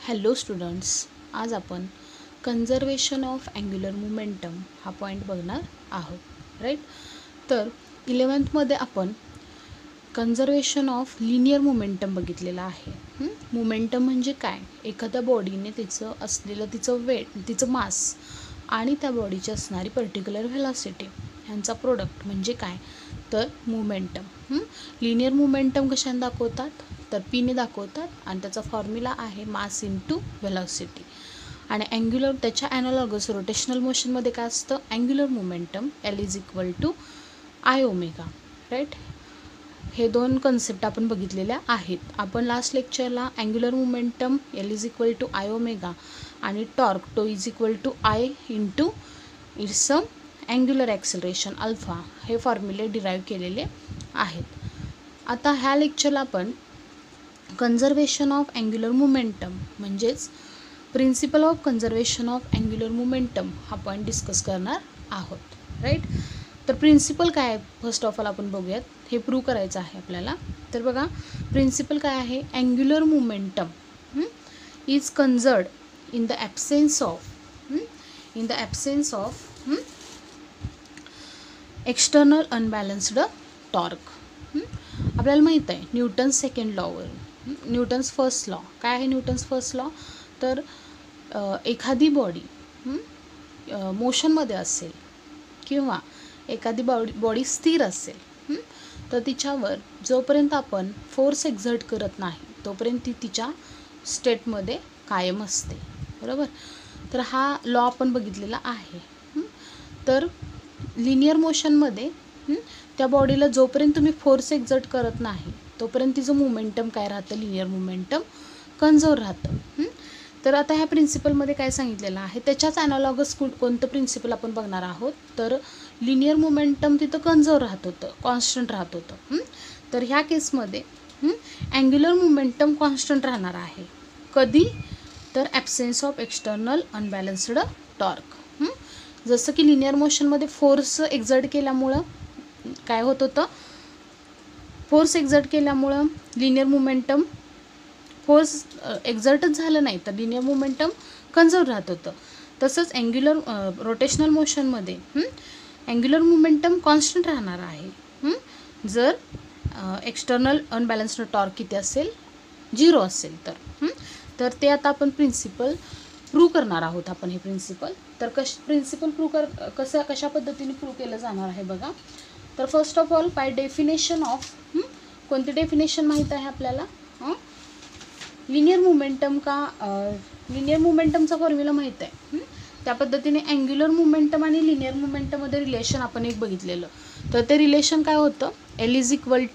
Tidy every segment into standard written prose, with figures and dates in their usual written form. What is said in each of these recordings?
Hello students, आज आपण conservation of angular momentum हा पॉईंट बघणार आहोत. राईट. तर 11th आपण कन्झर्वेशन ऑफ लिनियर मोमेंटम बघितलेला आहे. मोमेंटम म्हणजे काय? एखाद्या बॉडीने तिचं वेट, तिचं मास आणि त्या बॉडीची असणारी पर्टिक्युलर व्हेलॉसिटी ह्यांचा प्रोडक्ट म्हणजे काय? तर मोमेंटम. लिनियर मोमेंटम कशाने दाखवतात? तर पीने दाखवतात आणि त्याचा फॉर्म्युला आहे मास इंटू व्हेलॉसिटी. आणि अँग्युलर त्याच्या ॲनालॉगस रोटेशनल मोशनमध्ये काय असतं? Angular momentum L is equal to I omega. Right. हे दोन कन्सेप्ट आपण बघितलेल्या आहेत. आपण लास्ट लेक्चरला angular momentum L is equal to I omega आणि torque tau is equal to I into its angular acceleration alpha हे फॉर्म्युले डिराईव्ह केलेले आहेत. आता ह्या लेक्चरला आपण कन्झर्वेशन ऑफ अँग्युलर मोमेंटम म्हणजेच principle of conservation of angular momentum हा पॉईंट डिस्कस करणार आहोत. राईट. तर प्रिन्सिपल काय आहे फर्स्ट ऑफ ऑल आपण बघूयात. हे प्रूव्ह करायचं आहे आपल्याला. तर बघा, प्रिन्सिपल काय आहे? Angular momentum is conserved in the absence of external unbalanced torque. आपल्याला माहीत आहे न्यूटन्स सेकंड लॉवरून न्यूटन्स फर्स्ट लॉ. काय आहे न्यूटन्स फर्स्ट लॉ? तर एखादी बॉडी मोशनमध्ये असेल किंवा एखादी बॉडी स्थिर असेल तर तिच्यावर जोपर्यंत आपण फोर्स एक्झर्ट करत नाही तोपर्यंत ती तिच्या स्टेटमध्ये कायम असते. बरोबर. तर हा लॉ आपण बघितलेला आहे. तर लिनियर मोशनमध्ये त्या बॉडीला जोपर्यंत तुम्ही फोर्स एक्झर्ट करत नाही तोपर्यंत तिचं मोमेंटम काय राहतं? लिनियर मोमेंटम कन्झर्व राहतं. तर आता ह्या प्रिन्सिपलमध्ये काय सांगितलेलं आहे त्याच्याच ॲनालॉगस कोणतं प्रिन्सिपल आपण बघणार आहोत? तर लिनियर मोमेंटम तिथं कन्झर्व राहत होतं, कॉन्स्टंट राहत होतं. तर ह्या केसमध्ये अँग्युलर मोमेंटम कॉन्स्टंट राहणार आहे. कधी? तर absence of external unbalanced torque. जसं की लिनियर मोशनमध्ये फोर्स एक्झर्ट केल्यामुळं काय होत होतं? फोर्स एक्झर्ट केल्यामुळं लिनियर मोमेंटम फोर्स एक्झर्टच झालं नाही तर लिनियर मोमेंटम कन्झर्व राहत होतं. तसंच अँग्युलर रोटेशनल मोशनमध्ये अँग्युलर मोमेंटम कॉन्स्टंट राहणार आहे जर एक्सटर्नल अनबॅलन्स्ड टॉर्क किती असेल? 0 असेल तर ते आता आपण प्रिन्सिपल प्रूव्ह करणार आहोत. आपण हे प्रिन्सिपल तर प्रिन्सिपल कशा पद्धतीने प्रूव्ह केलं जाणार आहे बघा. तर first of all bye definition of कोणती डेफिनेशन माहीत आहे आपल्याला? लिनियर मोमेंटमचा फॉर्म्युला माहीत आहे. त्या पद्धतीने अँग्युलर मोमेंटम आणि लिनियर मोमेंटममध्ये रिलेशन आपण एक बघितलेलं. तर ते रिलेशन काय होतं? L is equal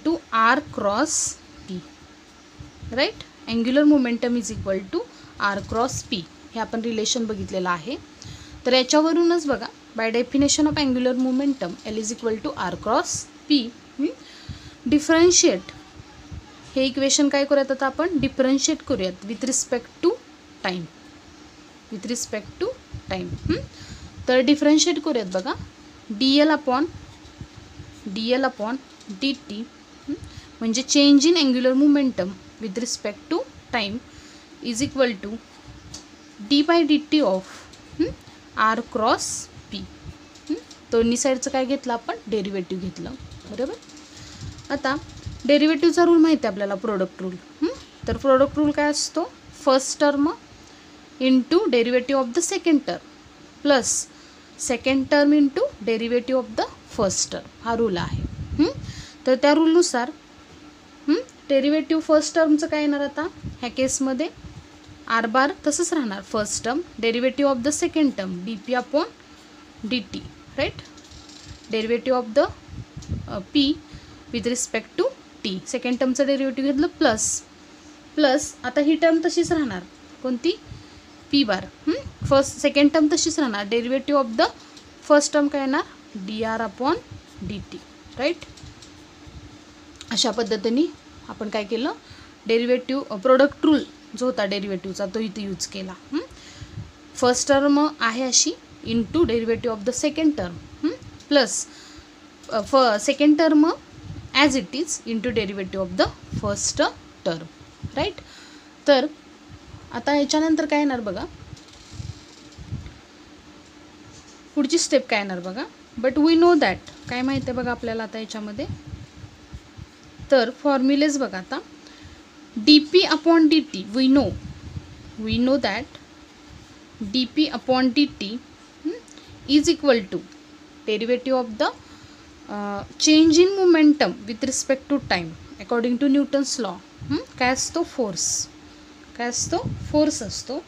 to r cross p. Right. Angular momentum is equal to r cross p हे आपण रिलेशन बघितलेलं आहे. तर याच्यावरूनच बघा, by definition of angular momentum L is equal to r cross p. Differentiate हे इक्वेशन काय करूयात आता आपण? डिफरन्शिएट करूयात विथ रिस्पेक्ट टू टाईम. तर डिफरन्शिएट करूयात बघा. dl अपॉन dt म्हणजे change in angular momentum with respect to time is equal to d by dt of r cross p. दोन्ही साईडचं काय घेतलं आपण? डेरिव्हेटिव्ह घेतलं. बरोबर. आता डेरिव्हेटिव्हचा रूल माहिती आहे आपल्याला, प्रोडक्ट रूल. तर प्रोडक्ट रूल काय असतो? First term into derivative of the second term plus second term into derivative of the first term हा रूल आहे. तर त्या रूलनुसार डेरिव्हेटिव्ह फर्स्ट टर्मचं काय येणार आता ह्या केसमध्ये? आर बार तसंच राहणार first term. Derivative of the second term D P upon D T. Right. Derivative of the P with respect to T. Second टर्मचं डेरिव्हेटिव्ह घेतलं प्लस आता ही टर्म तशीच राहणार. कोणती? पी बार. सेकंड टर्म तशीच राहणार. Derivative of the first term काय येणार? D r upon D T. Right. अशा पद्धतीने आपण काय केलं? डेरिव्हेटिव्ह प्रोडक्ट रूल जो होता डेरिव्हेटिव्हचा तो इथे यूज केला. फर्स्ट टर्म आहे अशी into derivative of the second term plus second term as it is into derivative of the first term, right. तर आता याच्यानंतर काय येणार बघा, पुढची स्टेप काय येणार बघा. बट वी नो दॅट, काय माहिती आहे बघा आपल्याला आता याच्यामध्ये. तर फॉर्म्युलेज बघा आता, dp upon dt we know that dp upon dt is equal to derivative of the change in momentum with respect to time according to Newton's law. काय असतो, फोर्स असतो.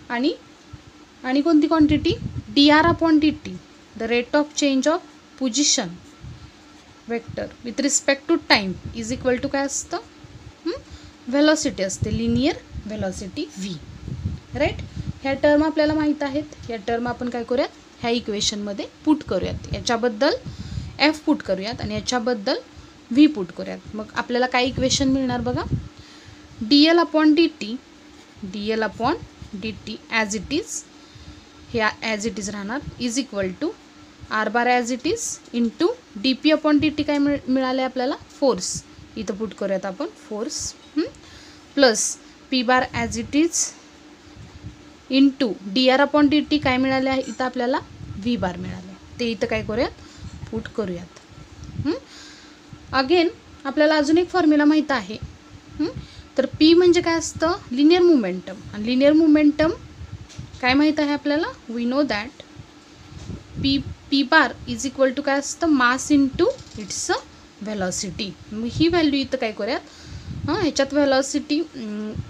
आणि कोणती quantity, dr upon dt the rate of change of position vector with respect to time is equal to काय असतं, velocity असते, linear velocity v, right. ह्या term आपल्याला माहीत आहेत. ह्या टर्म आपण काय करूयात, ह्या इक्वेशनमध्ये पुट करूयात. याच्याबद्दल f पुट करूयात आणि याच्याबद्दल v पुट करूयात. मग आपल्याला काय इक्वेशन मिळणार बघा, dl upon dt as it is, हे ॲज इट इज राहणार, is equal to r bar as it is into dp upon dt काय मिळाले आपल्याला, फोर्स. इथं पुट करूयात आपण force, plus p bar as it is into dr upon dt काय मिळाले आहे इथं आपल्याला, v बार मिळाले. ते इथं काय करूयात, पुट करूयात. अगेन आपल्याला अजून एक फॉर्म्युला माहीत आहे. तर p म्हणजे काय असतं, लिनियर मोमेंटम. आणि लिनियर मोमेंटम काय माहीत आहे आपल्याला, we know that p bar is equal to काय असतं, मास इंटू इट्स व्हेलॉसिटी. मग ही व्हॅल्यू इथं काय करूयात, ह्याच्यात व्हेलॉसिटी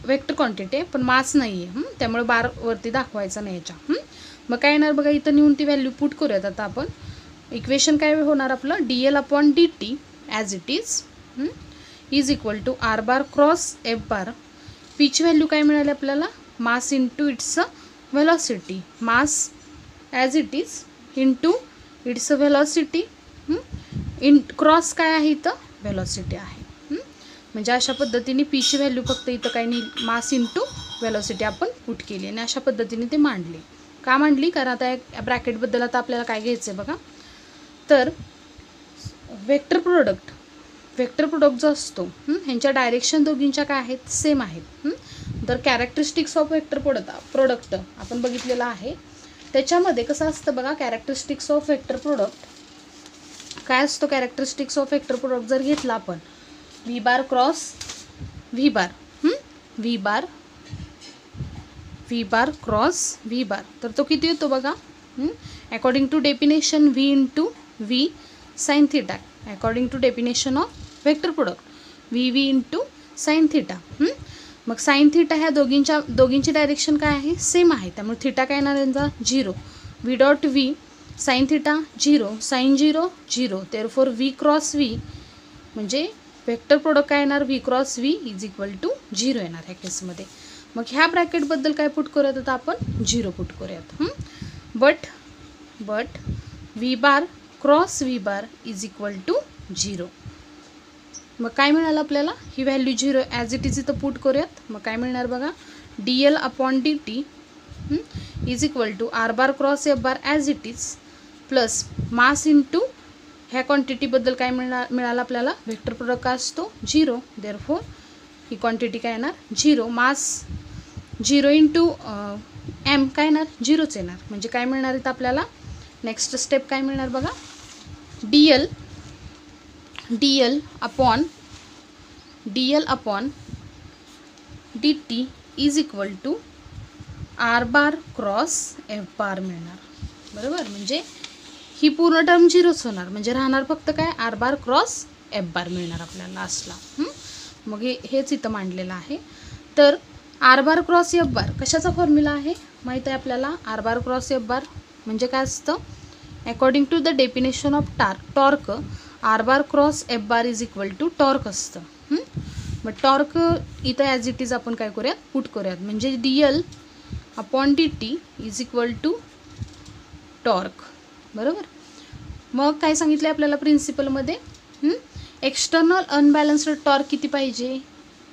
वेक्टर क्वांटिटी आहे पण मास नाही आहे, त्यामुळे बार वरती दाखवायचा नाही ह्याच्या. मग काय येणार बघा, इथं नेऊन ती व्हॅल्यू पुट करूयात. आता आपण इक्वेशन काय होणार आपलं, dl upon dt as it is equal to r bar cross f bar. पीची व्हॅल्यू काय मिळाली आपल्याला, mass into its velocity, mass as it is into its velocity, cross काय आहे इथं, व्हेलॉसिटी आहे. म्हणजे अशा पद्धतीने पीची व्हॅल्यू फक्त इथं काय नाही, मास इंटू व्हेलॉसिटी आपण पुट केली आणि अशा पद्धतीने ते मांडली. का मांडली, कारण आता या ब्रॅकेटबद्दल आता आपल्याला काय घ्यायचं आहे बघा. तर वेक्टर प्रोडक्ट जो असतो, ह्यांच्या डायरेक्शन दोघींच्या काय आहेत, सेम आहेत. तर कॅरेक्टरिस्टिक्स ऑफ वेक्टर प्रोडक्ट आपण बघितलेलं आहे. त्याच्यामध्ये कसं असतं बघा, कॅरेक्टरिस्टिक्स ऑफ वेक्टर प्रोडक्ट काय असतो, कॅरेक्टरिस्टिक्स ऑफ वेक्टर प्रोडक्ट जर घेतला आपण, v bar cross v bar cross v bar, तर तो किती येतो बघा, according to definition v into v sine theta, according to definition of vector product v into sine theta. मग साइन थिटा ह्या दोघींची डायरेक्शन काय आहे, सेम आहे. त्यामुळे थिटा काय येणार यांचा, 0. v dot v sine theta 0, sine 0, therefore v cross v म्हणजे वेक्टर प्रोडक्ट काय येणार, v cross v is equal to 0 येणार ह्या केसमध्ये. मग ह्या ब्रॅकेटबद्दल काय पुट करूयात आता आपण, 0 पुट करूयात. But v bar cross v bar is equal to 0. मग काय मिळालं आपल्याला, ही व्हॅल्यू 0 ॲज इट इज इथं पुट करूयात. मग काय मिळणार बघा, dl upon dt is equal to r bar cross f bar as it is plus mass into ह्या क्वांटिटीबद्दल काय मिळालं आपल्याला, वेक्टर प्रोडक्ट काय असतो, 0. देअरफॉर ही क्वांटिटी काय येणार, 0. मास 0 इंटू m काय येणार, 0च येणार. म्हणजे काय मिळणार इथं आपल्याला, नेक्स्ट स्टेप काय मिळणार बघा, dl upon dt is equal to r bar cross f bar मिळणार. बरोबर, म्हणजे ही पूर्ण टर्म 0च होणार. म्हणजे राहणार फक्त काय, r bar cross f bar मिळणार आपल्याला लास्टला. मग हेच इथं मांडलेलं आहे. तर r bar cross f bar कशाचा फॉर्म्युला आहे माहीत आहे आपल्याला, r bar cross f bar म्हणजे काय असतं, according to the definition of torque r bar cross f bar is equal to torque असतं. मग टॉर्क इथं ॲज इट इज आपण काय करूयात, पुट करूयात. म्हणजे dl upon dt is equal to torque. बरोबर. मग काय सांगितलं आपल्याला प्रिन्सिपलमध्ये, एक्सटर्नल अनबॅलन्स्ड टॉर्क किती पाहिजे,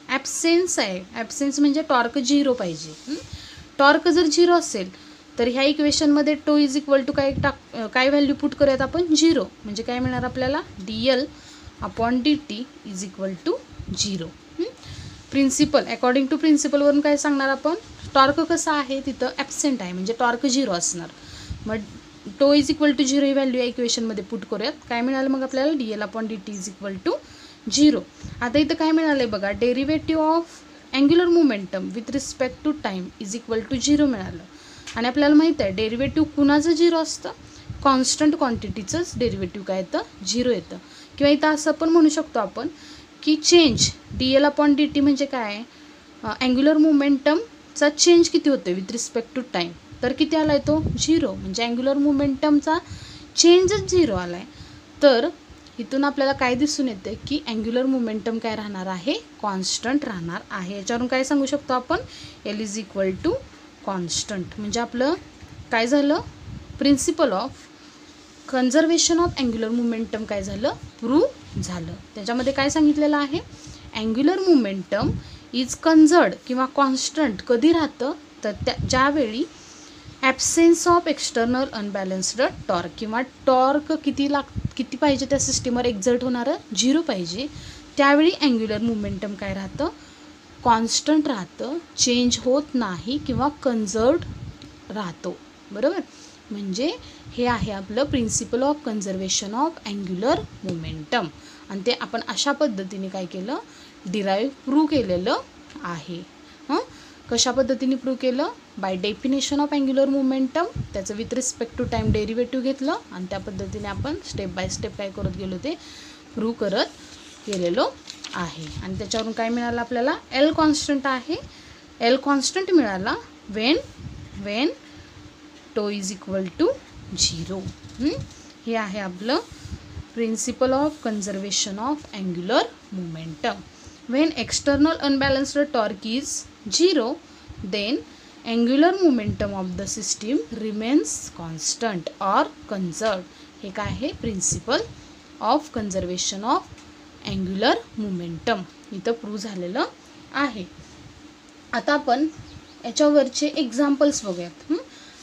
ॲब्सेन्स आहे. ॲब्सेन्स म्हणजे टॉर्क 0 पाहिजे. टॉर्क जर 0 असेल तर ह्या इक्वेशनमध्ये टो इज इक्वल टू काय व्हॅल्यू पुट करूयात आपण, 0. म्हणजे काय मिळणार आपल्याला, dl upon D T is equal to 0. Principle according to प्रिन्सिपलवरून काय सांगणार आपण, टॉर्क कसा आहे तिथं ॲब्सेंट आहे म्हणजे टॉर्क 0 असणार. मग टो इज इक्वल टू 0 ही व्हॅल्यू या इक्वेशनमध्ये पुट करूयात. काय मिळालं मग आपल्याला, D L upon D T is equal to 0. आता इथं काय मिळालं आहे बघा, derivative of angular momentum with respect to time is equal to 0 मिळालं. आणि आपल्याला माहीत आहे डेरिव्हेटिव्ह कुणाचं 0 असतं, कॉन्स्टंट क्वांटिटीचंच डेरिव्हेटिव्ह काय येतं, 0 येतं. किंवा इथं असं पण म्हणू शकतो आपण की change D L upon D T म्हणजे काय, अँग्युलर मोमेंटमचा चेंज किती होतो विथ रिस्पेक्ट टू टाईम, तर किती आला आहे तो 0. म्हणजे अँग्युलर मोमेंटमचा चेंजच 0 आला आहे. तर इथून आपल्याला काय दिसून येतं की अँग्युलर मोमेंटम काय राहणार आहे, कॉन्स्टंट राहणार आहे. याच्यावरून काय सांगू शकतो आपण, L is equal to constant. म्हणजे आपलं काय झालं, principle of conservation of angular momentum काय झालं, प्रूव्ह झालं. त्याच्यामध्ये काय सांगितलेलं आहे, अँग्युलर मोमेंटम इज कन्झर्व्ड किंवा कॉन्स्टंट कधी राहतं, तर ज्यावेळी absence of external unbalanced torque किंवा टॉर्क किती पाहिजे त्या सिस्टीमवर एक्झर्ट होणारं 0 पाहिजे, त्यावेळी अँग्युलर मोमेंटम काय राहतं, कॉन्स्टंट राहतं, चेंज होत नाही किंवा कन्झर्व्ड राहतो. बरोबर, म्हणजे हे आहे आपलं principle of conservation of angular momentum. आणि ते आपण अशा पद्धतीने काय केलं, डिराईव्ह प्रूव्ह केलेलं आहे. कशा पद्धतीने प्रूव्ह केलं, by definition of angular momentum, त्याचं with respect to time derivative घेतलं आणि त्या पद्धतीने आपण स्टेप बाय स्टेप काय करत गेलो ते प्रूव्ह करत गेलेलो आहे. आणि त्याच्यावरून काय मिळालं आपल्याला, एल कॉन्स्टंट आहे. एल कॉन्स्टंट मिळाला when tau is equal to 0. हे आहे आपलं principle of conservation of angular momentum. When external unbalanced torque is 0, then angular momentum of the system remains constant or conserved. हे काय आहे, principle of conservation of angular momentum इथं prove झालेलं आहे. आता आपण याच्यावरचे एक्झाम्पल्स बघूयात.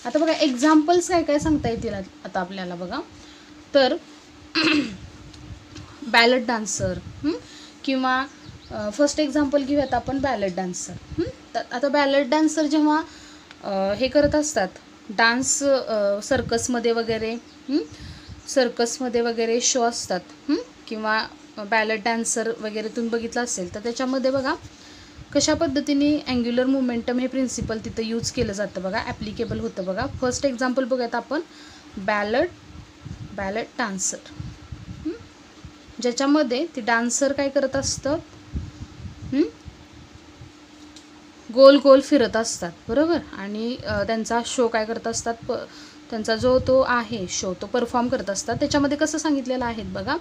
आता बघा एक्झाम्पल्स काय काय सांगता येतील आता आपल्याला बघा. तर बॅलेट डान्सर किंवा फर्स्ट एक्झाम्पल घेऊयात आपण बॅलेट डान्सर. तर आता बॅलेट डान्सर जेव्हा हे करत असतात डान्स, सर्कसमध्ये वगैरे शो असतात किंवा बॅलेट डान्सर वगैरे तुम्ही बघितलं असेल तर त्याच्यामध्ये बघा कशा पद्धतीने अँग्युलर मोमेंटम हे प्रिन्सिपल तिथं यूज केलं जातं बघा, ॲप्लिकेबल होतं बघा. फर्स्ट एक्झाम्पल बघूयात आपण बॅलेट डान्सर, ज्याच्यामध्ये ते डान्सर काय करत असतं, गोल गोल फिरत असतात. बरोबर, आणि त्यांचा शो काय करत असतात, त्यांचा जो तो आहे शो तो परफॉर्म करत असतात. त्याच्यामध्ये कसं सांगितलेलं आहे बघा,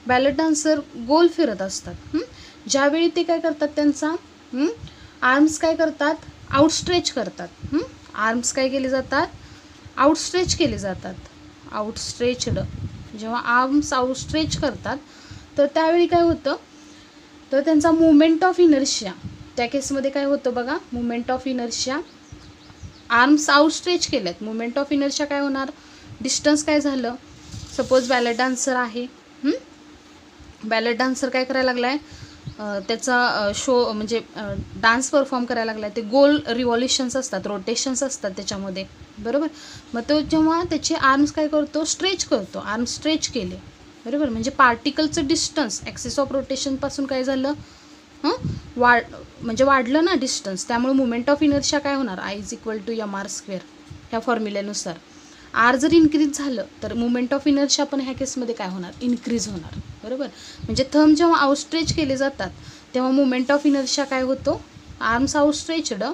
बॅलेट डान्सर गोल फिरत असतात. ज्यावेळी ते काय करतात, त्यांचा आर्म्स काय करतात, आउटस्ट्रेच करतात. आर्म्स काय केले जातात, आउटस्ट्रेच केले जातात. आउटस्ट्रेच्ड, जेव्हा आर्म्स आउटस्ट्रेच करतात तर त्यावेळी काय होतं, तर त्यांचा मुवमेंट ऑफ इनर्शिया, त्या केसमध्ये काय होतं बघा, movement of inertia, arms outstretch केल्यात, मुवमेंट ऑफ इनर्शिया काय होणार, डिस्टन्स काय झालं, सपोज बॅलेट डान्सर आहे, बॅलेट डान्सर काय करायला लागला आहे, त्याचा शो म्हणजे डान्स परफॉर्म करायला लागला आहे, ते गोल रिव्हॉल्युशन्स असतात, रोटेशन्स असतात त्याच्यामध्ये. बरोबर, मग तो जेव्हा त्याचे आर्म्स काय करतो, स्ट्रेच करतो, आर्म्स स्ट्रेच केले. बरोबर, म्हणजे पार्टिकलचं डिस्टन्स ॲक्सिस ऑफ रोटेशनपासून काय झालं, वाढलं ना डिस्टन्स, त्यामुळे मुवमेंट ऑफ इनर्शिया काय होणार, I is equal to m r square ह्या फॉर्म्युल्यानुसार. आर जर इन्क्रीज झालं तर मुवमेंट ऑफ इनर्शिया पण ह्या केसमध्ये काय होणार, इन्क्रीज होणार. बरोबर, म्हणजे थंब जेव्हा आउटस्ट्रेच केले जातात तेव्हा मुवमेंट ऑफ इनर्शिया काय होतो, आर्म्स आउटस्ट्रेचड,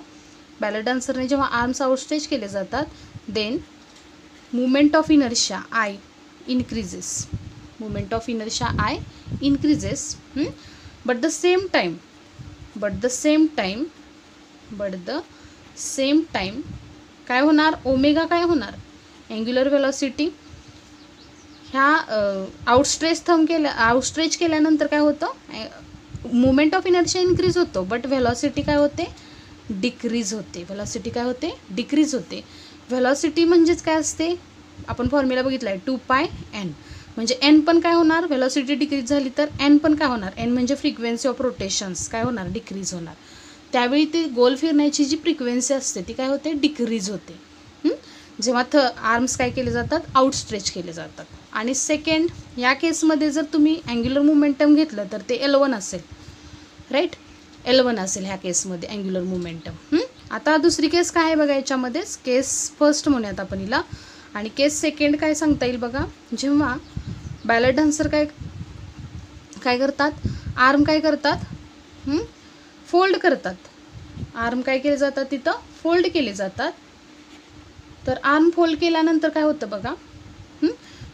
बॅलेट डान्सरने जेव्हा आर्म्स आउटस्ट्रेच केले जातात then movement of inertia I increases, movement of inertia I increases. but the same time काय होणार, ओमेगा काय होणार, अँग्युलर वेलॉसिटी ह्या आउटस्ट्रेच केल्यानंतर काय होतं, मुवमेंट ऑफ इनर्शिया इन्क्रीज होतो बट व्हेलॉसिटी काय होते, डिक्रीज होते. व्हेलॉसिटी काय होते, डिक्रीज होते. व्हेलॉसिटी म्हणजेच काय असते, आपण फॉर्म्युला बघितला आहे 2πn. म्हणजे एन पण काय होणार, व्हेलॉसिटी डिक्रीज झाली तर एन पण काय होणार, एन म्हणजे फ्रिक्वेन्सी ऑफ रोटेशन्स काय होणार, डिक्रीज होणार. त्यावेळी ते गोल फिरण्याची जी फ्रिक्वेन्सी असते ती काय होते, डिक्रीज होते. जेव्हा आर्म्स काय केले जातात, आउटस्ट्रेच केले जातात. आणि सेकंड, या केसमध्ये जर तुम्ही अँग्युलर मोमेंटम घेतलं तर ते L1 असेल, राईट, L1 असेल ह्या केसमध्ये अँग्युलर मोमेंटम. आता दुसरी केस काय आहे बघा याच्यामध्येच, केस फर्स्ट म्हणूयात आपण हिला, आणि केस सेकंड काय सांगता येईल बघा. जेव्हा बॅले डान्सर काय करतात, आर्म काय करतात, फोल्ड करतात. आर्म काय केले जातात, तिथं फोल्ड केले जातात. तर आर्म फोल्ड केल्यानंतर काय होतं बघा,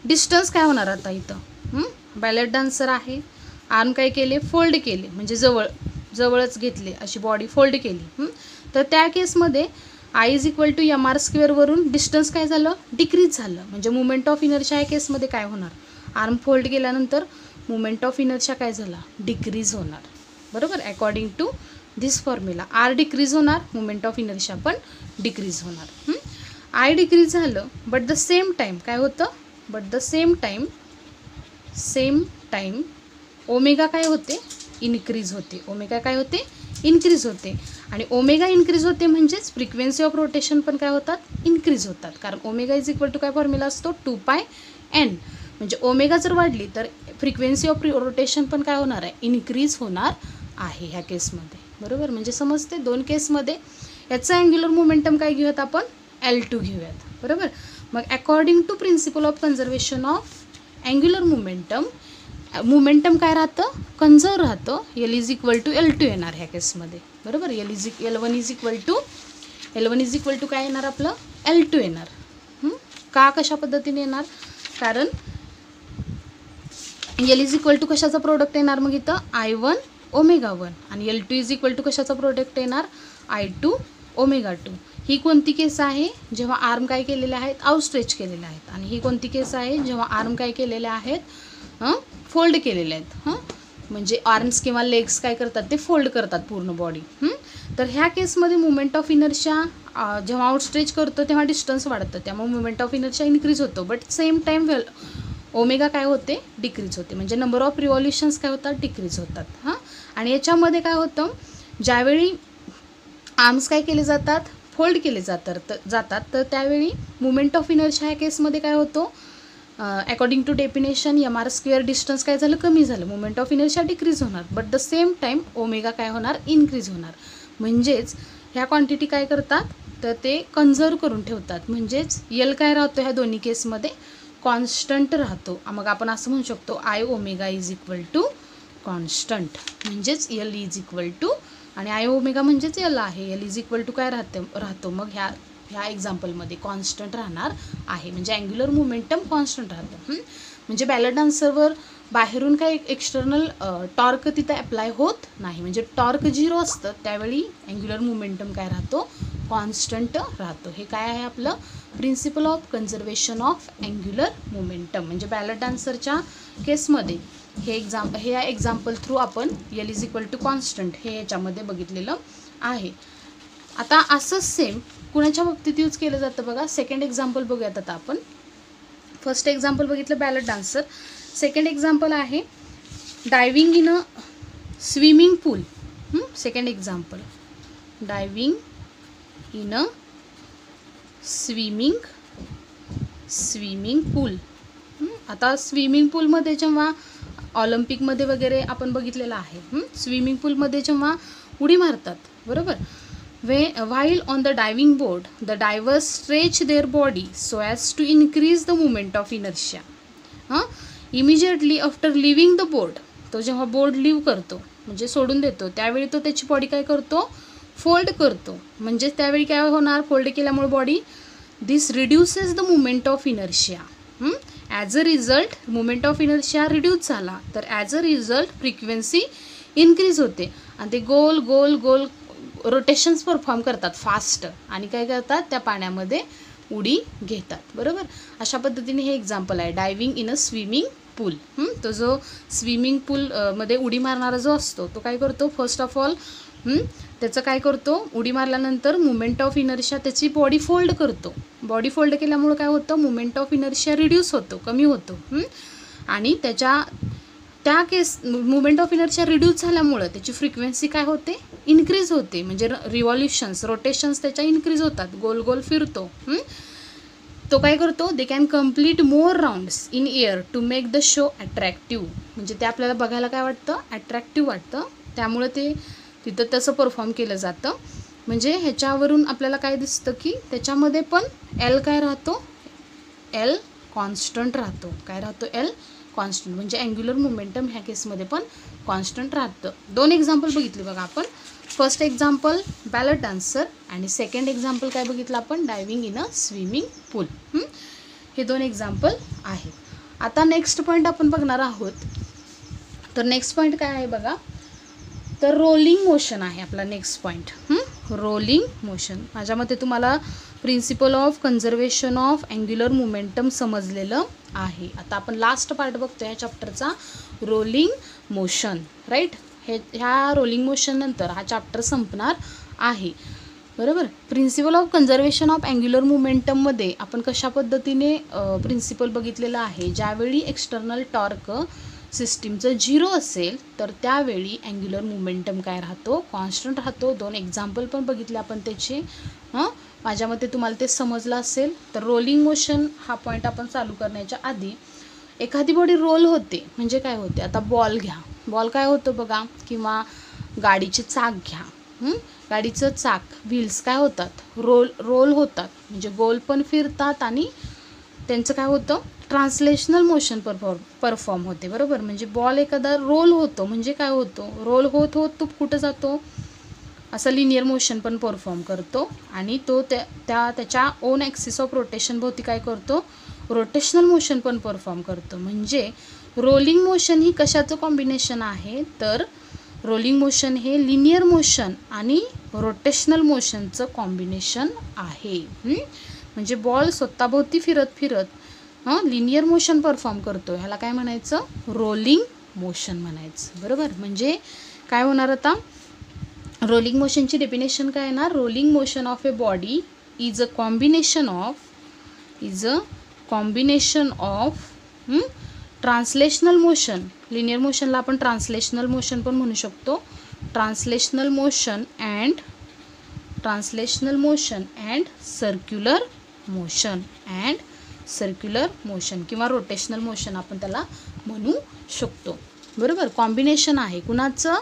डिस्टन्स काय होणार आता इथं, बॅले डान्सर आहे, आर्म काय केले, फोल्ड केले, म्हणजे जवळच घेतले, अशी बॉडी फोल्ड केली. तर त्या केसमध्ये I = mr² वरून डिस्टन्स काय झालं, डिक्रीज झालं. म्हणजे मुवमेंट ऑफ इनर्शिया या केसमध्ये काय होणार, आर्म फोल्ड केल्यानंतर मुवमेंट ऑफ इनर्शिया काय झाला, डिक्रीज होणार. बरोबर, according to this formula r decrease होणार, मुवमेंट ऑफ इनर्शिया पण डिक्रीज होणार. I डिक्रीज झालं, बट द सेम टाईम काय होतं, but the same time omega काय होते, इन्क्रीज होते. ओमेगा काय होते, इन्क्रीज होते. आणि ओमेगा इन्क्रीज होते म्हणजेच फ्रिक्वेन्सी ऑफ रोटेशन पण काय होतात, इन्क्रीज होतात. कारण ओमेगा = काय फॉर्म्युला असतो, 2πn. म्हणजे ओमेगा जर वाढली तर फ्रिक्वेन्सी ऑफ रोटेशन पण काय होणार आहे, इन्क्रीज होणार आहे ह्या केसमध्ये. बरोबर, म्हणजे समजते. दोन केसमध्ये याचा अँग्युलर मोमेंटम काय घेऊयात आपण, L2 घेऊयात. बरोबर, मग according to principle of conservation of angular momentum काय राहतं, कन्झर्व राहतं. L = L2 येणार ह्या केसमध्ये. बरोबर, L1 = काय येणार आपलं, L2 येणार. का, कशा पद्धतीने येणार, कारण L = कशाचा प्रोडक्ट येणार मग इथं, I1 ω1, आणि L2 = कशाचा प्रोडक्ट येणार, I2 ω2. ही कोणती केस आहे, जेव्हा आर्म काय केलेले आहेत, आउटस्ट्रेच केलेले आहेत. आणि ही कोणती केस आहे, जेव्हा आर्म काय केलेले आहेत, फोल्ड केलेले आहेत. म्हणजे आर्म्स किंवा लेग्स काय करतात, ते फोल्ड करतात पूर्ण बॉडी. तर ह्या केसमध्ये मुवमेंट ऑफ इनर्शिया जेव्हा आउटस्ट्रेच करतो तेव्हा डिस्टन्स वाढतं, त्यामुळे मुवमेंट ऑफ इनर्शिया इन्क्रीज होतो. बट सेम टाईम ओमेगा काय होते, डिक्रीज होते. म्हणजे नंबर ऑफ रिव्हॉल्युशन्स काय होतात, डिक्रीज होतात. आणि याच्यामध्ये काय होतं, ज्यावेळी आर्म्स काय केले जातात, फोल्ड केले जातात तर त्यावेळी मुवमेंट ऑफ इनर्शिया ह्या केसमध्ये काय होतो, according to definition mr² distance काय झालं, कमी झालं, मुवमेंट ऑफ इनर्शिया डिक्रीज होणार. But the same time omega काय होणार, इन्क्रीज होणार. म्हणजेच ह्या क्वांटिटी काय करतात, तर ते कन्झर्व करून ठेवतात. म्हणजेच L काय राहतो ह्या दोन्ही केसमध्ये, कॉन्स्टंट राहतो. मग आपण असं म्हणू शकतो I ω = कॉन्स्टंट. म्हणजेच L = आणि I ω म्हणजेच L आहे. L = काय राहतो मग ह्या एक्झाम्पलमध्ये कॉन्स्टंट राहणार आहे. म्हणजे अँग्युलर मोमेंटम कॉन्स्टंट राहतं. म्हणजे बॅले डान्सरवर बाहेरून काही एक्सटर्नल टॉर्क तिथं अप्लाय होत नाही. म्हणजे टॉर्क 0 असतं त्यावेळी अँग्युलर मोमेंटम काय राहतो, कॉन्स्टंट राहतो. हे काय आहे आपलं principle of conservation of angular momentum. म्हणजे बॅले डान्सरच्या केसमध्ये हे एक्झाम्पल थ्रू आपण L = कॉन्स्टंट हे याच्यामध्ये बघितलेलं आहे. आता असंच सेम कुणाच्या बाबतीत यूज केलं जातं बघा. सेकंड एक्झाम्पल बघूयात आता आपण. फर्स्ट एक्झाम्पल बघितलं बॅले डान्सर. सेकंड एक्झाम्पल आहे diving in a swimming pool. Second example diving in a swimming pool. आता स्विमिंग पूलमध्ये जेव्हा ऑलिम्पिकमध्ये वगैरे आपण बघितलेलं आहे, स्विमिंग पूलमध्ये जेव्हा उडी मारतात, बरोबर, while on the diving board the divers stretch their body so as to increase the moment of inertia. Immediately after leaving the board, तो जेव्हा बोर्ड लीव करतो म्हणजे सोडून देतो त्यावेळी तो त्याची बॉडी काय करतो, फोल्ड करतो. म्हणजे त्यावेळी काय होणार, फोल्ड केल्यामुळे body this reduces the movement of inertia. As a result movement of inertia reduce झाला तर as a result frequency increase होते आणि ते गोल गोल गोल रोटेशन्स परफॉर्म करतात फास्ट आणि काय करतात, त्या पाण्यामध्ये उडी घेतात. बरोबर, अशा पद्धतीने हे एक्झाम्पल आहे डायव्हिंग इन अ स्विमिंग पूल. तो जो स्विमिंग पूलमध्ये उडी मारणारा जो असतो तो काय करतो, फर्स्ट ऑफ ऑल त्याचं काय करतो, उडी मारल्यानंतर मुवमेंट ऑफ इनर्शिया त्याची बॉडी फोल्ड करतो. बॉडी फोल्ड केल्यामुळे काय होतं, मुवमेंट ऑफ इनर्शिया रिड्यूस होतो, कमी होतो. आणि त्या केस मुवमेंट ऑफ इनर्शिया रिड्यूस झाल्यामुळं त्याची फ्रिक्वेन्सी काय होते, इन्क्रीज होते. म्हणजे रिव्हॉल्युशन्स, रोटेशन्स त्याच्या इन्क्रीज होतात, गोल गोल फिरतो. तो काय करतो, they can complete more rounds in air to make the show attractive. म्हणजे ते आपल्याला बघायला काय वाटतं, अट्रॅक्टिव्ह वाटतं, त्यामुळे ते तिथं तसं परफॉर्म केलं जातं. म्हणजे ह्याच्यावरून आपल्याला काय दिसतं की त्याच्यामध्ये पण एल काय राहतो, एल कॉन्स्टंट राहतो. काय राहतो, एल कॉन्स्टंट. म्हणजे अँग्युलर मोमेंटम ह्या केसमध्ये पण कॉन्स्टंट राहतं. 2 एक्झाम्पल बघितले बघा आपण. फर्स्ट एक्झाम्पल बॅलट डान्सर आणि सेकंड एक्झाम्पल काय बघितलं आपण, डायव्हिंग इन अ स्विमिंग पूल. हे 2 एक्झाम्पल आहेत. आता नेक्स्ट पॉईंट आपण बघणार आहोत. तर नेक्स्ट पॉईंट काय आहे बघा, तर रोलिंग मोशन आहे आपला नेक्स्ट पॉईंट. Rolling motion. माझ्या मते तुम्हाला principle of conservation of angular momentum समजलेलं आहे. आता आपण लास्ट पार्ट बघतो या चॅप्टरचा, रोलिंग मोशन. राईट. ह्या रोलिंग मोशन नंतर हा चॅप्टर संपणार आहे. बरोबर. Principle of conservation of angular मोमेंटममध्ये आपण कशा पद्धतीने प्रिन्सिपल बघितलेलं आहे, ज्यावेळी एक्सटर्नल टॉर्क सिस्टीमचं 0 असेल तर त्यावेळी अँग्युलर मोमेंटम काय राहतो, कॉन्स्टंट राहतो. 2 एक्झाम्पल पण बघितले आपण त्याचे. माझ्या मते तुम्हाला ते समजलं असेल. तर रोलिंग मोशन हा पॉईंट आपण चालू करण्याच्या आधी, एखादी बॉडी रोल होते म्हणजे काय होते, आता बॉल घ्या, बॉल काय होतं बघा, किंवा गाडीचे चाक घ्या. गाडीचं चाक, व्हील्स काय होतात, रोल होतात. म्हणजे गोल पण फिरतात आणि त्यांचं काय होतं, ट्रान्सलेशनल मोशन परफॉर्म होते. बरोबर. म्हणजे बॉल एखादा रोल होतो म्हणजे काय होतो, रोल होत तो कुठं जातो, असं लिनियर मोशन पण परफॉर्म करतो. आणि तो त्याच्या ओन ॲक्सिस ऑफ रोटेशन भोवती काय करतो, रोटेशनल मोशन पण परफॉर्म करतो. म्हणजे रोलिंग मोशन ही कशाचं कॉम्बिनेशन आहे, तर रोलिंग मोशन हे लिनियर मोशन आणि रोटेशनल मोशनचं कॉम्बिनेशन आहे. म्हणजे बॉल स्वतःभोवती फिरत लिनियर मोशन परफॉर्म करतो, ह्याला काय म्हणायचं, रोलिंग मोशन म्हणायचं. बरोबर. म्हणजे काय होणार आता, रोलिंग मोशनची डेफिनेशन काय येणार, rolling motion of a body is a combination of translational motion. Linear मोशनला आपण ट्रान्सलेशनल मोशन पण म्हणू शकतो. Translational motion and circular motion किंवा रोटेशनल मोशन आपण त्याला म्हणू शकतो. बरोबर. कॉम्बिनेशन आहे कुणाचं,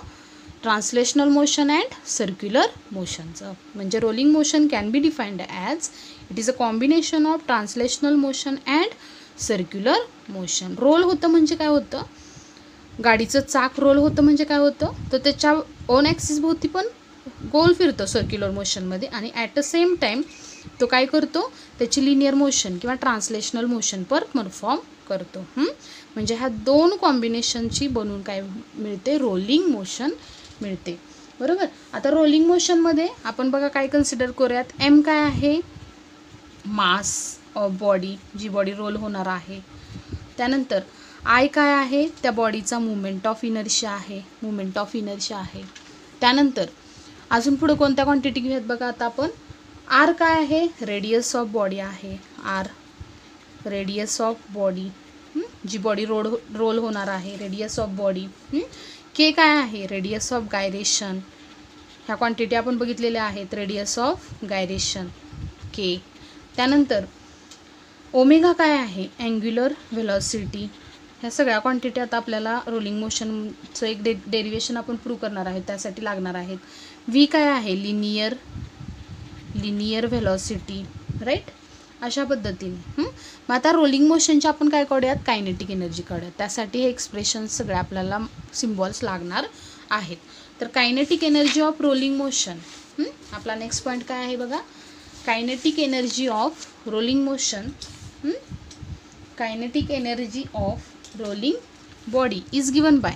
ट्रान्सलेशनल मोशन अँड सर्क्युलर मोशनचं. म्हणजे rolling motion can be defined as it is a combination of translational motion and circular motion. Roll होतं म्हणजे काय होतं, गाडीचं चाक रोल होतं म्हणजे काय होतं, तर त्याच्या ओन ॲक्सिस भोवती पण गोल फिरतो सर्क्युलर मोशनमध्ये, आणि ॲट अ सेम टाईम तो काय करतो, त्याची लिनियर मोशन किंवा ट्रान्सलेशनल मोशन पर परफॉर्म करतो. म्हणजे ह्या 2 कॉम्बिनेशनची बनवून काय मिळते, रोलिंग मोशन मिळते. बरोबर. आता रोलिंग मोशनमध्ये आपण बघा काय कन्सिडर करूयात, एम काय आहे, मास ऑफ बॉडी, जी बॉडी रोल होणार आहे. त्यानंतर आय काय आहे, त्या बॉडीचा मुवमेंट ऑफ इनर्शिया आहे. त्यानंतर अजून पुढे कोणत्या क्वांटिटी घेऊयात बघा आता आपण. आर काय आहे, रेडियस ऑफ बॉडी आहे. आर रेडियस ऑफ बॉडी, जी बॉडी रोल होणार आहे, रेडियस ऑफ बॉडी. के काय आहे, रेडियस ऑफ गायरेशन. ह्या क्वांटिटी आपण बघितलेल्या आहेत, रेडियस ऑफ गायरेशन के. त्यानंतर ओमेगा काय आहे, अँग्युलर व्हेलॉसिटी. ह्या सगळ्या क्वांटिटी आता आपल्याला रोलिंग मोशनचं एक डेरिवेशन आपण प्रूव्ह करणार आहे, त्यासाठी लागणार आहेत. व्ही काय आहे, लिनियर व्हेलॉसिटी. राईट. अशा पद्धतीने. मग आता रोलिंग मोशनच्या आपण काय काढूयात, कायनेटिक एनर्जी काढूयात. त्यासाठी हे एक्सप्रेशन सगळे आपल्याला सिम्बॉल्स लागणार आहेत. तर kinetic energy of rolling motion. आपला नेक्स्ट पॉईंट काय आहे बघा, kinetic energy of rolling motion. Kinetic energy of rolling body is given by,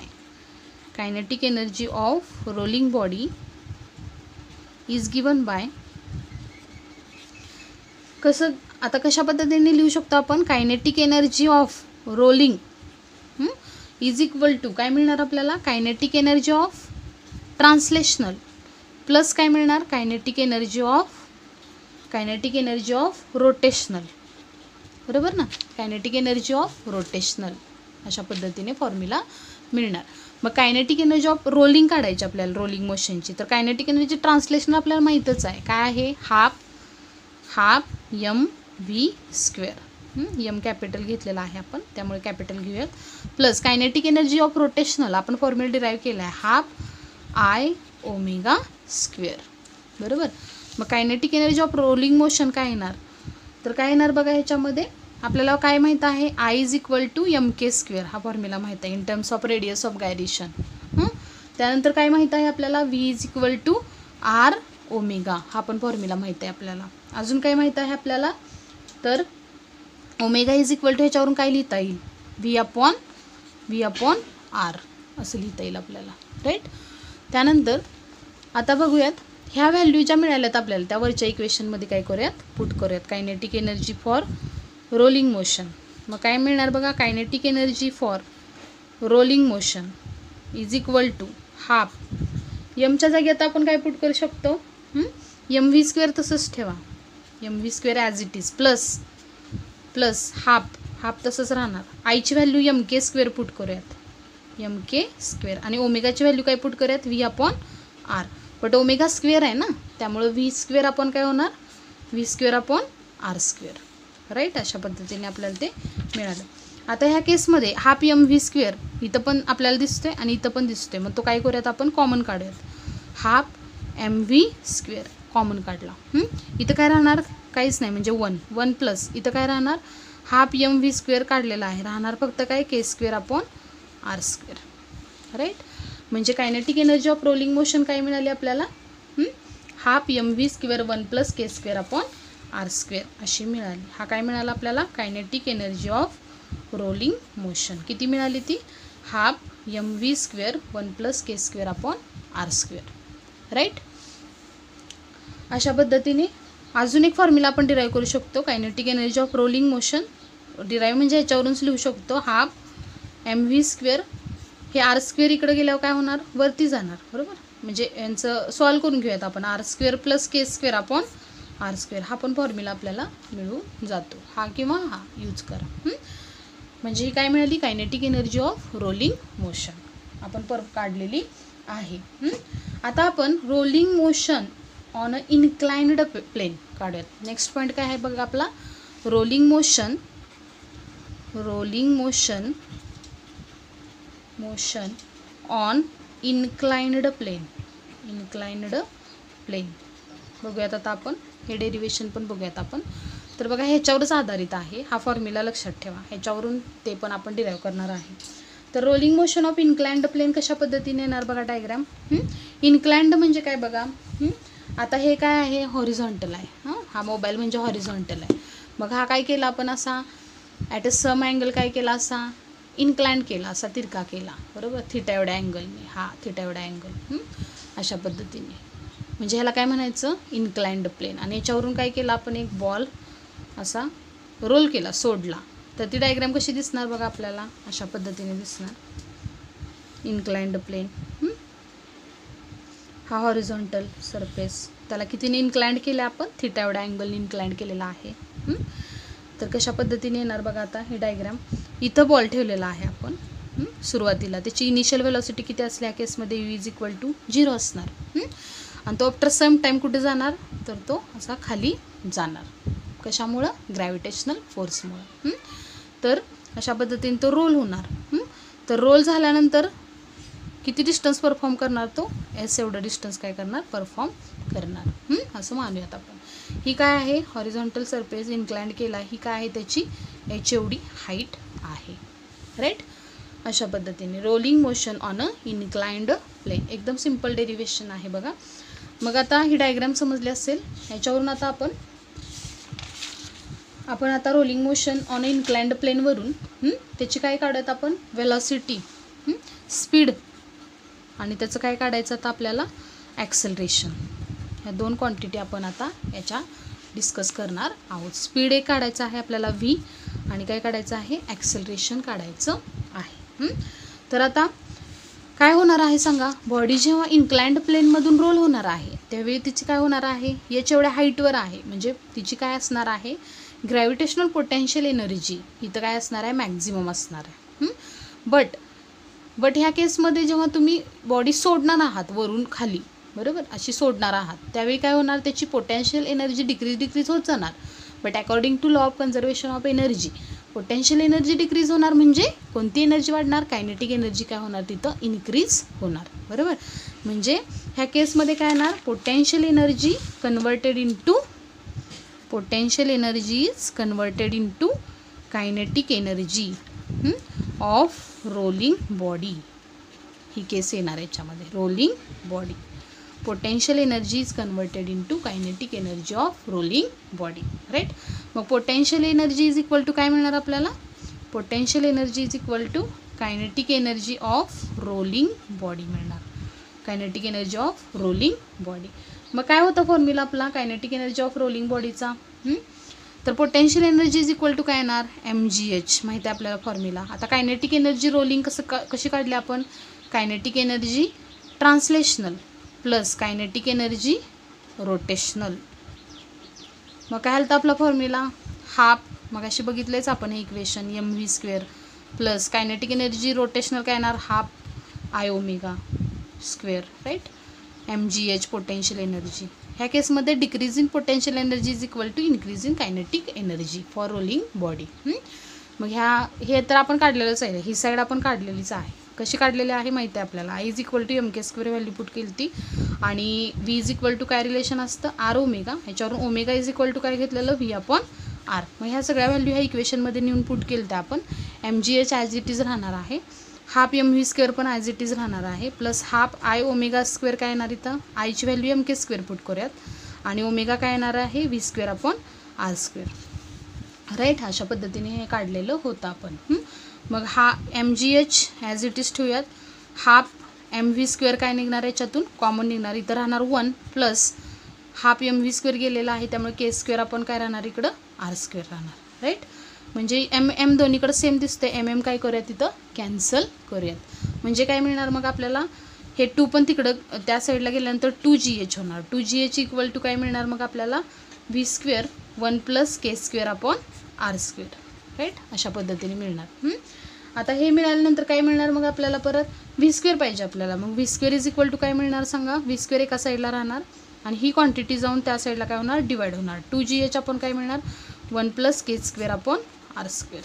kinetic energy of rolling body is given by, कसं आता कशा पद्धतीने लिहू शकतो आपण, kinetic energy of rolling is equal to काय मिळणार आपल्याला, kinetic energy of translational plus काय मिळणार, कायनेटिक एनर्जी ऑफ रोटेशनल. बरोबर ना, कायनेटिक एनर्जी ऑफ रोटेशनल. अशा पद्धतीने फॉर्म्युला मिळणार. मग कायनेटिक एनर्जी ऑफ रोलिंग काढायची आपल्याला, रोलिंग मोशनची. तर कायनेटिक एनर्जी ट्रान्सलेशन आपल्याला माहीतच आहे, काय आहे, हाफ mv². एम कॅपिटल घेतलेला आहे आपण, त्यामुळे कॅपिटल घेऊयात. Plus kinetic energy of rotational आपण फॉर्म्युला डिराईव्ह केला आहे, ½ I². बरोबर. मग kinetic energy of rolling motion काय येणार, तर काय येणार बघा, ह्याच्यामध्ये आपल्याला काय माहीत आहे, I = mk². हा फॉर्म्युला माहीत आहे in terms of radius of gyration. त्यानंतर काय माहीत आहे आपल्याला, V = R⍵. हा पण फॉर्म्युला माहीत आहे आपल्याला. अजून काय माहीत आहे आपल्याला, तर ओमेगा ह्याच्यावरून काय लिहिता येईल, V/R असं लिहिता येईल आपल्याला, राईट. त्यानंतर आता बघूयात ह्या व्हॅल्यू ज्या मिळाल्यात आपल्याला त्या वरच्या इक्वेशनमध्ये काय करूयात, पुट करूयात. Kinetic energy for rolling motion. मग काय मिळणार बघा, kinetic energy for rolling motion = half, एमच्या जागी आता आपण काय पुट करू शकतो, mv² तसंच ठेवा, mv² as it is, plus half तसंच राहणार. आयची व्हॅल्यू mk² पुट करूयात, mk². आणि ओमेगाची व्हॅल्यू काय पुट करूयात, V/R. बट ओमेगा स्क्वेअर आहे ना, त्यामुळं V² आपण काय होणार, V²/R². राईट. अशा पद्धतीने आपल्याला ते मिळालं. आता ह्या केसमध्ये हाफ mv² इथं पण आपल्याला दिसतोय आणि इथं पण दिसतोय. मग तो काय करूयात, आपण कॉमन काढूयात, हाफ mv² कॉमन काढला. इथं काय राहणार, काहीच नाही, म्हणजे 1 प्लस इथं काय राहणार, हाफ mv² काढलेला आहे, राहणार फक्त काय, k²/R². राईट. म्हणजे kinetic energy of rolling motion काय मिळाली आपल्याला, हाफ mv² 1 + k²/R² अशी मिळाली. हा काय मिळाला आपल्याला, kinetic energy of rolling motion. किती मिळाली ती, हाफ mv² 1 + k²/R². राईट. अशा पद्धतीने अजून एक फॉर्म्युला आपण डिराईव्ह करू शकतो, kinetic energy of rolling motion. Derive म्हणजे ह्याच्यावरूनच लिहू शकतो, हाफ mv², हे R² इकडे गेल्यावर काय होणार, वरती जाणार. बरोबर. म्हणजे यांचं सॉल्व करून घेऊयात आपण, R² + k²/R². हा पण फॉर्म्युला आपल्याला मिळून जातो, हा किंवा हा यूज करा. म्हणजे ही काय मिळाली, kinetic energy of rolling motion आपण काढलेली आहे. आता आपण rolling motion on a inclined plane काढूयात. नेक्स्ट पॉईंट काय आहे बघा आपला, rolling motion on inclined plane. बघूयात आता आपण हे डेरिवेशन पण बघूयात आपण. तर बघा ह्याच्यावरच आधारित आहे हा फॉर्म्युला, लक्षात ठेवा, ह्याच्यावरून ते पण आपण डिराईव्ह करणार आहे. तर rolling motion of inclined plane कशा पद्धतीने येणार बघा, डायग्राम. इन्क्लाइन्ड म्हणजे काय बघा, आता हे काय आहे, हॉरिझॉन्टल आहे. हा मोबाईल म्हणजे हॉरिझॉन्टल आहे. मग हा काय केला आपण, असा ॲट अ सम अँगल काय केला, असा इन्क्लाइंड केला, असा तिरका केला. बरोबर. थिटा एवढ्या अँगलने, हा थिटा एवढ्या अँगल, अशा पद्धतीने. म्हणजे ह्याला काय म्हणायचं, इन्क्लाइंड प्लेन. आणि याच्यावरून काय केलं आपण, एक बॉल असा रोल केला, सोडला. तर ती डायग्राम कशी दिसणार बघा आपल्याला, अशा पद्धतीने दिसणार, इन्क्लाइंड प्लेन. हा हॉरिझॉन्टल सरफेस, त्याला कितीने इन्क्लाइंड केलं आपण, थिटा एवढ्या अँगलने इन्क्लाइंड केलेला आहे. तर कशा पद्धतीने येणार बघा आता ही डायग्राम. इथं बॉल ठेवलेला आहे आपण सुरुवातीला, त्याची इनिशियल वेलॉसिटी किती असली या केसमध्ये, u = 0 असणार. आणि तो आफ्टर सम टाईम कुठे जाणार, तर तो असा खाली जाणार. कशामुळं, ग्रॅव्हिटेशनल फोर्समुळं. तर अशा पद्धतीने तो रोल होणार. तर रोल झाल्यानंतर किती डिस्टन्स परफॉर्म करणार, तो एस एवढं डिस्टन्स काय करणार, परफॉर्म करणार. असं मानूयात आपण. ही काय आहे, हॉरिझॉन्टल सरफेस इन्क्लाइंड केला, ही काय आहे, त्याची एच एवढी हाईट आहे. राईट. अशा पद्धतीने rolling motion on a inclined plane. एकदम सिम्पल डेरिवेशन आहे बघा. मग आता ही डायग्राम समजली असेल. ह्याच्यावरून आता आपण आता rolling motion on a inclined प्लेनवरून त्याची काय काढत आपण, वेलॉसिटी, स्पीड, आणि त्याचं काय काढायचं आता आपल्याला, ॲक्सेलरेशन. ह्या दोन क्वांटिटी आपण आता याच्या डिस्कस करणार आहोत. स्पीड एक काढायचं आहे आपल्याला v, आणि काय काढायचं आहे, ॲक्सेलरेशन काढायचं आहे. तर आता काय होणार आहे सांगा, बॉडी जेव्हा इन्क्लाइंड प्लेनमधून रोल होणार आहे त्यावेळी तिची काय होणार आहे, याच्या एवढ्या हाईटवर आहे. म्हणजे तिची काय असणार आहे, ग्रॅव्हिटेशनल पोटेन्शियल एनर्जी इथं काय असणार आहे, मॅक्झिमम असणार आहे. बट ह्या केसमध्ये जेव्हा तुम्ही बॉडी सोडणार आहात वरून खाली, बरोबर, अशी सोडणार आहात, त्यावेळी काय होणार, त्याची पोटेन्शियल एनर्जी डिक्रीज होत जाणार. But according to law of conservation of energy, potential energy decrease होणार म्हणजे कोणती एनर्जी वाढणार, कायनेटिक एनर्जी काय होणार तिथं इन्क्रीज होणार, बरोबर. म्हणजे ह्या केसमध्ये काय येणार, potential energy is converted into kinetic energy of rolling body. ही केस येणार याच्यामध्ये, rolling body. Potential energy is converted into kinetic energy of rolling body, right. मग potential energy is equal to काय मिळणार आपल्याला, potential energy is equal to kinetic energy of rolling body मिळणार, kinetic energy of rolling body. मग काय होतं formula आपला kinetic energy of rolling बॉडीचा, तर potential energy is equal to काय येणार, mgh, माहिती आहे आपल्याला फॉर्म्युला. आता कायनेटिक एनर्जी रोलिंग कशी काढली आपण, kinetic energy translational plus kinetic energy rotational. मग काय आलं आपला फॉर्म्युला, हाफ, मग अशी बघितलेच आपण हे equation, mv² plus kinetic energy rotational काय येणार, half I omega square, right. mgh potential energy. ह्या केसमध्ये decrease in potential energy is equal to increase in kinetic energy for rolling body. मग हे तर आपण काढलेलंच आहे, ही साईड आपण काढलेलीच आहे. कशी काढलेली आहे माहिती आहे आपल्याला, I is equal to mk² value put केली ती, आणि v इज इक्वल टू काय रिलेशन असतं, r ओमेगा. ह्याच्यावरून ओमेगा इज इक्वल टू काय घेतलेलं, v अपॉन r. मग ह्या सगळ्या व्हॅल्यू ह्या इक्वेशनमध्ये नेऊन पुट केलं त्या आपण. mgh ॲज इट इज राहणार आहे, हाफ mv² पण ॲज इट इज राहणार आहे, plus half I omega square काय येणार इथं, आयची व्हॅल्यू mk² पुट करूयात, आणि ओमेगा काय येणार आहे, v² अपॉन r², राईट. अशा पद्धतीने हे काढलेलं होतं आपण. मग हा mgh ॲज इट इज ठेवूयात, हाफ mv² काय निघणार याच्यातून कॉमन निघणार, इथं राहणार 1 प्लस हाफ mv² गेलेला आहे, त्यामुळे k² आपण काय राहणार इकडं r² राहणार, राईट. म्हणजे m दोन्हीकडं सेम दिसते, mm काय करूयात तिथं कॅन्सल करूयात. म्हणजे काय मिळणार मग आपल्याला, हे 2 पण तिकडं त्या साईडला गेल्यानंतर 2gh होणार, 2gh इक्वल टू काय मिळणार मग आपल्याला, v² 1 plus k² upon r², right. अशा पद्धतीने मिळणार. आता हे मिळाल्यानंतर काय मिळणार मग आपल्याला, परत v² पाहिजे आपल्याला. मग v² इज इक्वल टू काय मिळणार सांगा, v² एका साईडला राहणार आणि ही क्वांटिटी जाऊन त्या साईडला काय होणार, डिवाइड होणार. 2gh आपण काय मिळणार, 1 plus k² upon r²,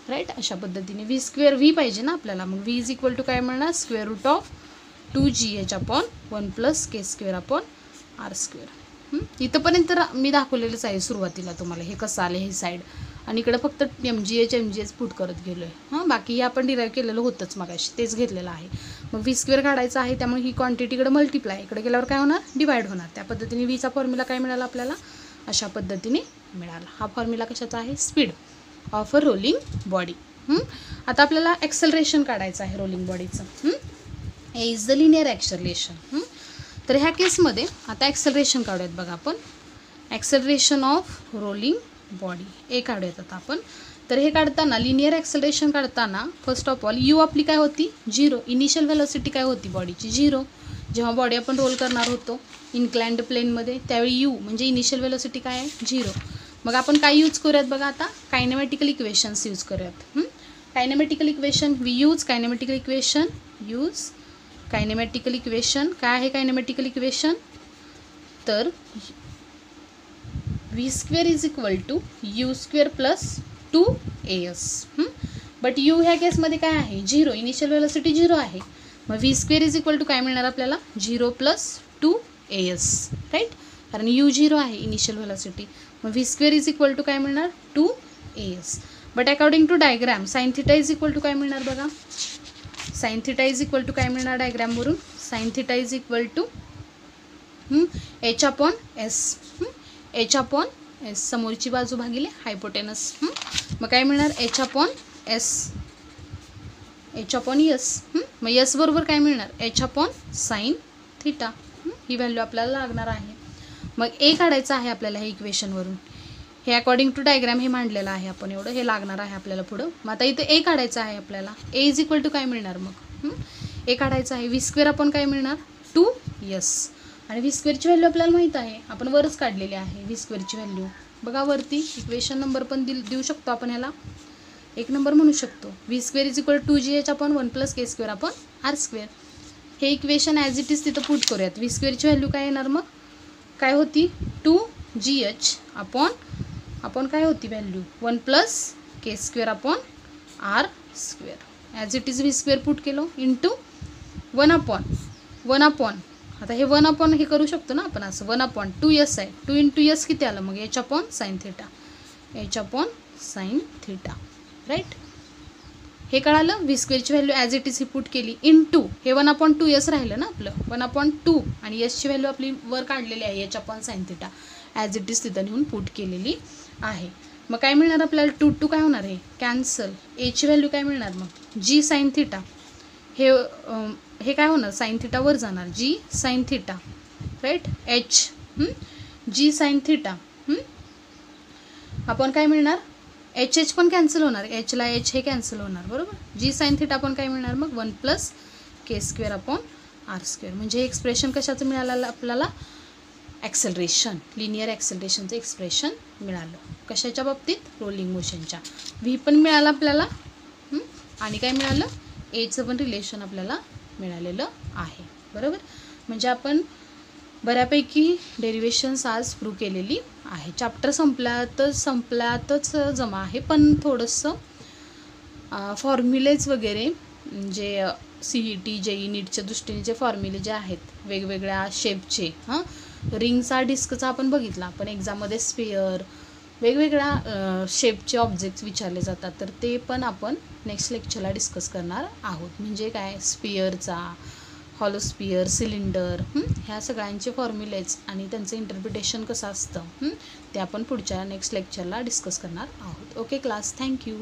right. अशा पद्धतीने v² v पाहिजे ना आपल्याला, मग v इज इक्वल टू काय मिळणार, square root of 2gh upon 1 plus k² upon r². इथंपर्यंत मी दाखवलेलंच आहे सुरुवातीला तुम्हाला हे कसं आलं हे साईड, आणि इकडे फक्त mgh पुट करत गेलो आहे. बाकी हे आपण डिराईव्ह केलेलं होतंच मगाशी, तेच घेतलेलं आहे. मग v² काढायचं आहे, त्यामुळे ही क्वांटिटी इकडे मल्टिप्लाय, इकडे गेल्यावर काय होणार, डिवाइड होणार. त्या पद्धतीने vचा फॉर्म्युला काय मिळाला आपल्याला, अशा पद्धतीने मिळाला. हा फॉर्म्युला कशाचा आहे, speed of a rolling body. आता आपल्याला ॲक्सेलरेशन काढायचं आहे रोलिंग बॉडीचं. ए इज द लिनियर ॲक्सेलरेशन. तर ह्या केसमध्ये आता ॲक्सेलरेशन काढूयात बघा आपण, ॲक्सेलरेशन ऑफ रोलिंग बॉडी ए काढूयात आता आपण. तर हे काढताना लिनियर ॲक्सेलरेशन काढताना फर्स्ट ऑफ ऑल यू आपली काय होती, 0. इनिशियल व्हेलॉसिटी काय होती बॉडीची, 0. जेव्हा बॉडी आपण रोल करणार होतो इन्क्लाइंड प्लेनमध्ये, त्यावेळी यू म्हणजे इनिशियल व्हेलॉसिटी काय आहे, 0. मग आपण काय यूज करूयात बघा आता, कायनेमॅटिकल इक्वेशन्स यूज करूयात. Kinematical equation, we use kinematical equation, kinematical equation. काय आहे कायनेमॅटिकल इक्वेशन, तर v² is equal to u² plus 2as. But u ह्या केसमध्ये काय आहे, 0. इनिशियल व्हेलॉसिटी 0 आहे. मग v² इज इक्वल टू काय मिळणार आपल्याला, 0 प्लस 2as, राईट. कारण u 0 आहे इनिशियल व्हेलॉसिटी. मग v² इज इक्वल टू काय मिळणार, 2as. But according to diagram sine theta is equal to काय मिळणार बघा, sine theta is equal to काय मिळणार डायग्रामवरून, sine theta is equal to h upon s. h upon s समोरची बाजू भागिले हायपोटेनस. मग काय मिळणार, h upon s, h upon s. मग s बरोबर काय मिळणार, h अपॉन साइन थिटा. ही व्हॅल्यू आपल्याला लागणार आहे. मग ए काढायचं आहे आपल्याला हे इक्वेशनवरून. हे अकॉर्डिंग टू डायग्राम हे मांडलेलं आहे आपण, एवढं हे लागणार आहे आपल्याला पुढं. मग आता इथे ए काढायचं आहे आपल्याला. ए इज इक्वल टू काय मिळणार मग, ए काढायचं आहे, v² आपण काय मिळणार, 2s. आणि v² ची व्हॅल्यू आपल्याला माहीत आहे, आपण वरच काढलेली आहे v² ची व्हॅल्यू. बघा वरती इक्वेशन नंबर पण देऊ शकतो आपण ह्याला. एक नंबर म्हणू शकतो. v² is equal to GH upon 1 plus k² upon r². हे इक्वेशन ॲज इट इज तिथं पुट करूयात. v² ची व्हॅल्यू काय येणार मग, काय होती 2GH अपॉन काय होती value 1 plus k² upon r². As it is v² put केलं इंटू 1 अपॉन आता हे 1 अपॉन हे करू शकतो ना आपण असं 1 अपॉन 2s आहे. 2 इंटू s किती आलं मग h upon sine theta right. हे कळालं. v² ची व्हॅल्यू ॲज इट इज ही पुट केली इंटू हे 1 अपॉन 2s राहिलं ना आपलं 1 अपॉन 2 आणि s ची व्हॅल्यू आपली वर काढलेली आहे h upon sine theta as it is तिथं नेऊन पुट केलेली आहे. मग काय मिळणार आपल्याला 2 काय होणार आहे कॅन्सल. a ची व्हॅल्यू काय मिळणार मग g साईन थिटा. हे काय होणार साईन थिटा वर जाणार g sine theta right. h g sine theta आपण काय मिळणार h पण कॅन्सल होणार. h ला h हे कॅन्सल होणार बरोबर. g साईन थिटा पण काय मिळणार मग 1 प्लस k² अपॉन r². म्हणजे हे एक्सप्रेशन कशाचं मिळालं आपल्याला ॲक्सेलरेशन लिनियर ॲक्सेलरेशनचं एक्सप्रेशन मिळालं. कशाच्या बाबतीत रोलिंग मोशनच्या. v पण मिळालं आपल्याला आणि काय मिळालं एचं पण रिलेशन आपल्याला मिळालेलं आहे बरोबर. म्हणजे आपण बऱ्यापैकी डेरिवेशन्स आज प्रूव्ह केलेली आहे. चॅप्टर संपल्यातच जमा आहे पण थोडंसं फॉर्म्युलेज वगैरे जे CET JEE नीटच्या दृष्टीने जे फॉर्म्युले जे आहेत वेगवेगळ्या शेपचे रिंगचा डिस्कचा आपण बघितला. पण एक्झाममध्ये स्फिअर वेगवेगळ्या शेपचे ऑब्जेक्ट्स विचारले जातात तर ते पण आपण नेक्स्ट लेक्चरला डिस्कस करणार आहोत. म्हणजे काय स्फिअरचा हॉलोस्फिअर सिलेंडर ह्या सगळ्यांचे फॉर्म्युलेज आणि त्यांचं इंटरप्रिटेशन कसं असतं ते आपण पुढच्या नेक्स्ट लेक्चरला डिस्कस करणार आहोत. Okay class thank you.